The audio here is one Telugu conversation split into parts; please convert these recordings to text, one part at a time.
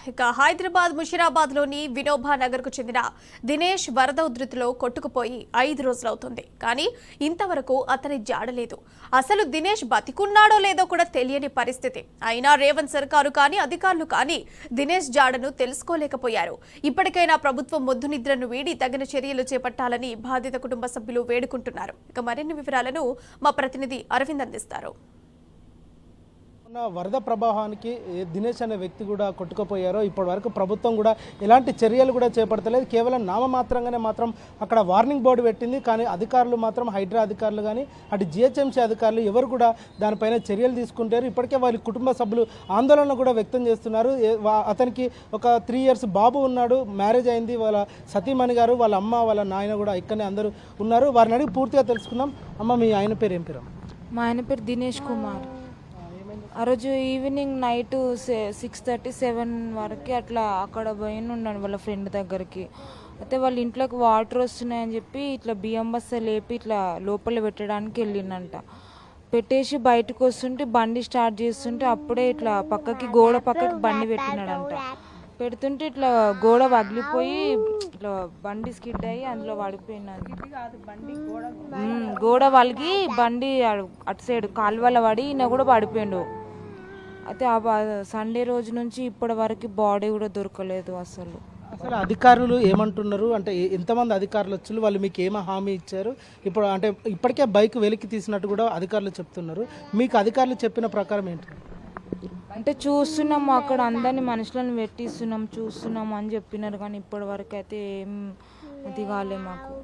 ఇక హైదరాబాద్ ముషిరాబాద్లోని వినోబా నగర్కు చెందిన దినేష్ వరద ఉధృతిలో కొట్టుకుపోయి 5 రోజులవుతుంది. కానీ ఇంతవరకు అతని జాడలేదు. అసలు దినేష్ బతికున్నాడో లేదో కూడా తెలియని పరిస్థితి. అయినా రేవంత్ సర్కారు కానీ అధికారులు కానీ దినేష్ జాడను తెలుసుకోలేకపోయారు. ఇప్పటికైనా ప్రభుత్వం మొద్దు నిద్రను వీడి తగిన చర్యలు చేపట్టాలని బాధిత కుటుంబ సభ్యులు వేడుకుంటున్నారు. ఇక మరిన్ని వివరాలను మా ప్రతినిధి అరవింద్ అందిస్తారు. వరద ప్రభావానికి దినేష్ అనే వ్యక్తి కూడా కొట్టుకుపోయారో ఇప్పటి వరకు ప్రభుత్వం కూడా ఎలాంటి చర్యలు కూడా చేపడతలేదు. కేవలం నామమాత్రంగానే మాత్రం అక్కడ వార్నింగ్ బోర్డు పెట్టింది. కానీ అధికారులు మాత్రం హైడ్రా అధికారులు కానీ అటు జిహెచ్ఎంసీ అధికారులు ఎవరు కూడా దానిపైన చర్యలు తీసుకుంటారు. ఇప్పటికే వాళ్ళ కుటుంబ సభ్యులు ఆందోళన కూడా వ్యక్తం చేస్తున్నారు. అతనికి ఒక 3 years బాబు ఉన్నాడు, మ్యారేజ్ అయింది. వాళ్ళ సతీమణి గారు, వాళ్ళ అమ్మ, వాళ్ళ నాయన కూడా ఇక్కడనే అందరూ ఉన్నారు. వారిని అడిగి పూర్తిగా తెలుసుకుందాం. అమ్మ, మీ ఆయన పేరు ఏం పేరు? మా ఆయన పేరు దినేష్ కుమార్. ఆ రోజు ఈవినింగ్ నైట్ 6:37 వరకు అట్లా అక్కడ పోయి ఉన్నాను వాళ్ళ ఫ్రెండ్ దగ్గరికి. అయితే వాళ్ళ ఇంట్లోకి వాటర్ వస్తున్నాయని చెప్పి ఇట్లా బియ్యం బస్తా లేపి ఇట్లా లోపల పెట్టడానికి వెళ్ళిందంట. పెట్టేసి బయటకు వస్తుంటే బండి స్టార్ట్ చేస్తుంటే అప్పుడే ఇట్లా గోడ పక్కకి బండి పెట్టినాడంట. పెడుతుంటే ఇట్లా గోడ పగిలిపోయి ఇట్లా బండి స్కిడ్ అయ్యి అందులో పడిపోయినాడు. గోడ వలిగి బండి అటు సైడ్ కాలువల పడి ఈయన కూడా పడిపోయిండు. అయితే సండే రోజు నుంచి ఇప్పటి వరకు బాడీ కూడా దొరకలేదు. అసలు అధికారులు ఏమంటున్నారు అంటే ఎంతమంది అధికారులు వచ్చి వాళ్ళు మీకు ఏమో హామీ ఇచ్చారు? ఇప్పుడు అంటే ఇప్పటికే బైక్ వెలికి తీసినట్టు కూడా అధికారులు చెప్తున్నారు. మీకు అధికారులు చెప్పిన ప్రకారం ఏంటి? అంటే చూస్తున్నాము, అక్కడ అందరినీ మనుషులను పెట్టిస్తున్నాం, చూస్తున్నాం అని చెప్పినారు. కానీ ఇప్పటి వరకు అయితే ఏం అది కాలే మాకు.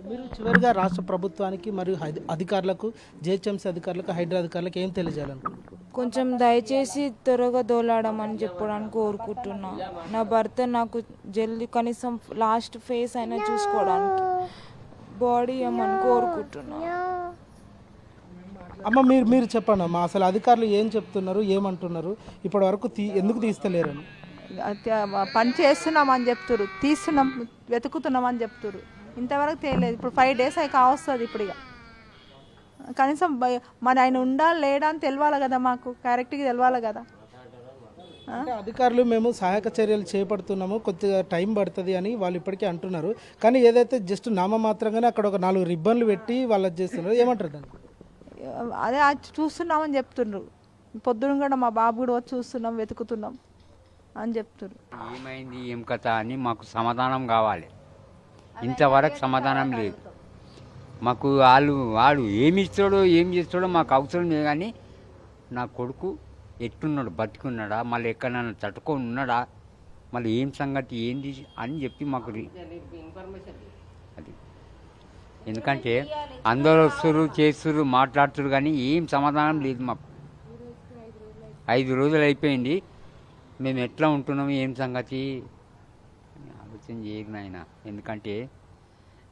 మీరు చివరిగా రాష్ట్ర ప్రభుత్వానికి మరియు అధికారులకు, జిహెచ్ఎంసీ అధికారులకు, హైడ్రా అధికారులకు ఏం తెలియజేయాలనుకుంటున్నారు? కొంచెం దయచేసి త్వరగా దోలాడమని చెప్పడానికి కోరుకుంటున్నా. నా భర్త నాకు జల్దీ కనీసం లాస్ట్ ఫేస్ అయినా చూసుకోవడానికి బాడీ ఇవ్వమని కోరుకుంటున్నా. అమ్మ, మీరు చెప్పండి అమ్మా, అసలు అధికారులు ఏం చెప్తున్నారు, ఏమంటున్నారు? ఇప్పటి వరకు ఎందుకు తీస్తలేరని? పని చేస్తున్నామని చెప్తున్నారు, తీస్తున్నాం, వెతుకుతున్నామని చెప్తున్నారు. ఇంతవరకు తెలియలేదు. ఇప్పుడు 5 days అయి కావస్తుంది. ఇప్పుడు ఇక కనీసం మన ఆయన ఉండాలి లేడా అని తెలియాలి కదా, మాకు కరెక్ట్గా తెలియాలి కదా. అధికారులు మేము సహాయక చర్యలు చేపడుతున్నాము, కొద్దిగా టైం పడుతుంది అని వాళ్ళు ఇప్పటికే అంటున్నారు. కానీ ఏదైతే జస్ట్ నామమాత్రంగానే అక్కడ ఒక 4 ribbons పెట్టి వాళ్ళు చేస్తున్నారు, ఏమంటారు దాన్ని? అదే చూస్తున్నామని చెప్తున్నారు. పొద్దున కూడా మా బాబు కూడా వచ్చి చూస్తున్నాం, వెతుకుతున్నాం అని చెప్తున్నారు. ఏమైంది, ఏం కథ అని మాకు సమాధానం కావాలి. ఇంతవరకు సమాధానం లేదు మాకు. వాడు ఏమి ఇస్తాడో ఏం చేస్తాడో మాకు అవసరం లేదు. కానీ నా కొడుకు ఎట్టున్నాడు, బతికున్నాడా, మళ్ళీ ఎక్కడైనా తట్టుకొని ఉన్నాడా, మళ్ళీ ఏం సంగతి ఏంది అని చెప్పి మాకు అది. ఎందుకంటే అందరూ వస్తారు, చేస్తారు, మాట్లాడుతారు, కానీ ఏం సమాధానం లేదు మాకు. 5 రోజులు అయిపోయింది. మేము ఎట్లా ఉంటున్నాము, ఏం సంగతి ఆలోచన చేయరు నాయన. ఎందుకంటే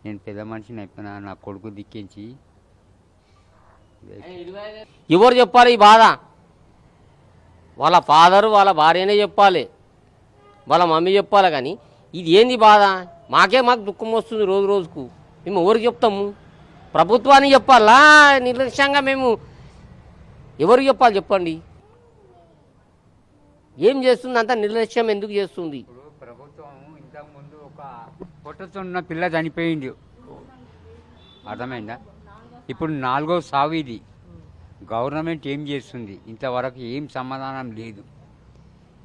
నేను పెద్ద మనిషిని అయిపోయినా, నా కొడుకు దిక్కించి ఎవరు చెప్పాలి ఈ బాధ? వాళ్ళ ఫాదరు, వాళ్ళ భార్యనే చెప్పాలి, వాళ్ళ మమ్మీ చెప్పాలి. కానీ ఇది ఏంది బాధ? మాకు దుఃఖం వస్తుంది రోజు రోజుకు. మేము ఎవరికి చెప్తాము? ప్రభుత్వానికి చెప్పాలా? నిర్లక్ష్యంగా మేము ఎవరికి చెప్పాలి చెప్పండి? ఏం చేస్తుంది అంత నిర్లక్ష్యం ఎందుకు చేస్తుంది? ప్రభుత్వం ఇంతకుముందు ఒక పొట్టతున్న పిల్ల చనిపోయింది, అర్థమైందా? ఇప్పుడు 4వ సావు ఇది. గవర్నమెంట్ ఏం చేస్తుంది? ఇంతవరకు ఏం సమాధానం లేదు.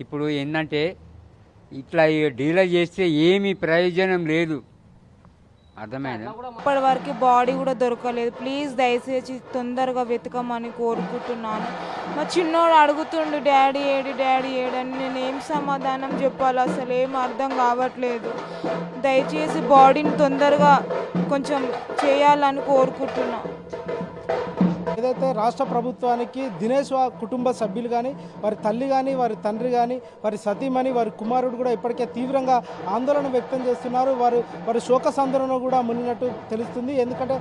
ఇప్పుడు ఏంటంటే ఇట్లా డీలే చేస్తే ఏమీ ప్రయోజనం లేదు, అర్థమైందా? ఇప్పటి వరకు బాడీ కూడా దొరకలేదు. ప్లీజ్ దయచేసి తొందరగా వెతకమని కోరుకుంటున్నాను. మా చిన్నోడు అడుగుతుండు డాడీ ఏడి, డాడీ ఏడని. నేను ఏం సమాధానం చెప్పాలి, అసలు ఏం అర్థం కావట్లేదు. దయచేసి బాడీని తొందరగా కొంచెం చేయాలని కోరుకుంటున్నా. ఏదైతే రాష్ట్ర ప్రభుత్వానికి దినేష్ కుటుంబ సభ్యులు కానీ, వారి తల్లి కానీ, వారి తండ్రి కానీ, వారి సతీమణి, వారి కుమారుడు కూడా ఇప్పటికే తీవ్రంగా ఆందోళన వ్యక్తం చేస్తున్నారు. వారి శోక సందర్భంలో కూడా మునిగినట్టు తెలుస్తుంది. ఎందుకంటే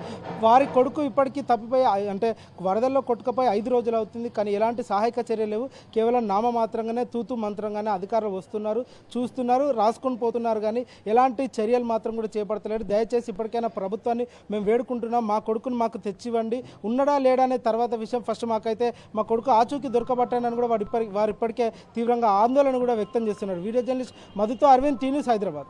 వారి కొడుకు ఇప్పటికీ తప్పిపోయి, అంటే వరదల్లో కొట్టుకుపోయి 5 రోజులు అవుతుంది. కానీ ఎలాంటి సహాయక చర్యలు లేవు. కేవలం నామమాత్రంగానే, తూతు మంత్రంగానే అధికారులు వస్తున్నారు, చూస్తున్నారు, రాసుకొని పోతున్నారు. కానీ ఎలాంటి చర్యలు మాత్రం కూడా చేపడతలేరు. దయచేసి ఇప్పటికైనా ప్రభుత్వాన్ని మేము వేడుకుంటున్నాం, మా కొడుకుని మాకు తెచ్చివ్వండి. ఉన్నడా లేడా అనేది తర్వాత విషయం. ఫస్ట్ మాకైతే మా కొడుకు ఆచూకీ దొరకబట్టానని కూడా వారు ఇప్పటికే తీవ్రంగా ఆందోళన కూడా వ్యక్తం చేస్తున్నారు. వీడియో జర్నలిస్ట్ మధుతో అరవింద్, టీ న్యూస్, హైదరాబాద్.